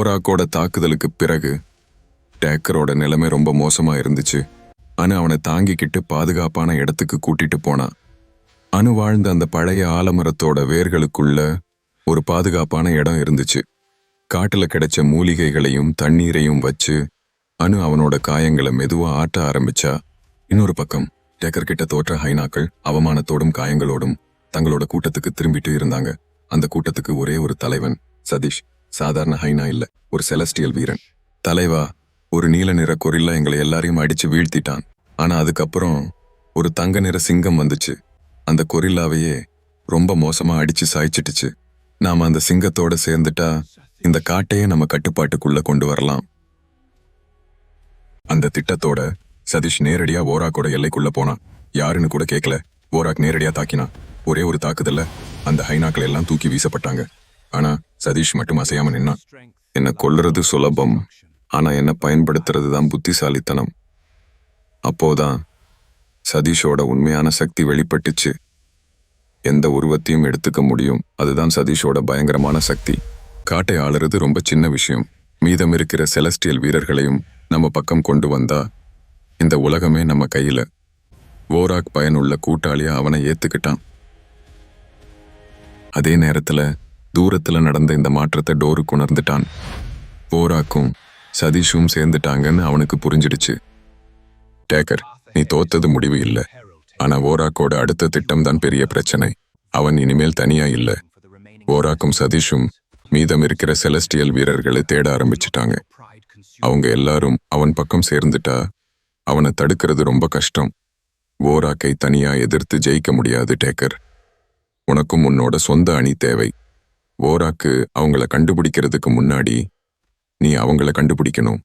ஓராக்கோட தாக்குதலுக்கு பிறகு டேக்கரோட நிலைமை ரொம்ப மோசமா இருந்துச்சு. அனு அவனை தாங்கிக்கிட்டு பாதுகாப்பான இடத்துக்கு கூட்டிட்டு போனான். அனு வாழ்ந்த அந்த பழைய ஆலமரத்தோட வேர்களுக்குள்ள ஒரு பாதுகாப்பான இடம் இருந்துச்சு. காட்டுல கிடைச்ச மூலிகைகளையும் தண்ணீரையும் வச்சு அனு அவனோட காயங்களை மெதுவா ஆட்ட ஆரம்பிச்சா. இன்னொரு பக்கம் டேக்கர் கிட்ட தோற்ற ஹைனாக்கள் அவமானத்தோடும் காயங்களோடும் தங்களோட கூட்டத்துக்கு திரும்பிட்டு இருந்தாங்க. அந்த கூட்டத்துக்கு ஒரே ஒரு தலைவன், சதீஷ். சாதாரண ஹைனா இல்ல, ஒரு செலஸ்டியல் வீரன். தலைவா, ஒரு நீல நிற கொரில்லா எங்களை எல்லாரையும் அடிச்சு வீழ்த்திட்டான். ஆனா அதுக்கப்புறம் ஒரு தங்க நிற சிங்கம் வந்துச்சு. அந்த கொரில்லாவையே ரொம்ப மோசமா அடிச்சு சாய்ச்சிட்டுச்சு. நாம அந்த சிங்கத்தோட சேர்ந்துட்டா இந்த காட்டையே நம்ம கட்டுப்பாட்டுக்குள்ள கொண்டு வரலாம். அந்த திட்டத்தோட சதீஷ் நேரடியா ஓராக்கோட எல்லைக்குள்ள போனான். யாருன்னு கூட கேட்கல, ஓராக் நேரடியா தாக்கினான். ஒரே ஒரு தாக்குதல்ல அந்த ஹைனாக்கள் எல்லாம் தூக்கி வீசப்பட்டாங்க. ஆனா சதீஷ் மட்டும் அசையாம நின்னான். என்ன கொல்றது சுலபம், ஆனா என்ன பயன்படுத்துறது தான் புத்திசாலித்தனம். அப்போதான் சதீஷோட உண்மையான சக்தி வெளிப்பட்டுச்சு. எந்த உருவத்தையும் எடுத்துக்க முடியும், அதுதான் சதீஷோட பயங்கரமான சக்தி. காட்டை ஆளுறது ரொம்ப சின்ன விஷயம். மீதம் இருக்கிற செலஸ்டியல் வீரர்களையும் நம்ம பக்கம் கொண்டு வந்தா இந்த உலகமே நம்ம கையில. ஓராக் பயனுள்ள கூட்டாளியா அவனை ஏத்துக்கிட்டான். அதே நேரத்துல தூரத்துல நடந்த இந்த மாற்றத்தை டோருக்கு உணர்ந்துட்டான். ஓராக்கும் சதீஷும் சேர்ந்துட்டாங்கன்னு அவனுக்கு புரிஞ்சிடுச்சு. டேக்கர், நீ தோத்தது முடிவு இல்ல, ஆனா ஓராக்கோட அடுத்த திட்டம் தான் பெரிய பிரச்சனை. அவன் இனிமேல் தனியா இல்ல. ஓராக்கும் சதீஷும் மீதம் இருக்கிற செலஸ்டியல் வீரர்களை தேட ஆரம்பிச்சிட்டாங்க. அவங்க எல்லாரும் அவன் பக்கம் சேர்ந்துட்டா அவனை தடுக்கிறது ரொம்ப கஷ்டம். ஓராக்கை தனியா எதிர்த்து ஜெயிக்க முடியாது டேக்கர். உனக்கும் உன்னோட சொந்த அணி தேவை. ஓராக்கு அவங்கள கண்டுபிடிக்கிறதுக்கு முன்னாடி நீ அவங்கள கண்டுபிடிக்கணும்.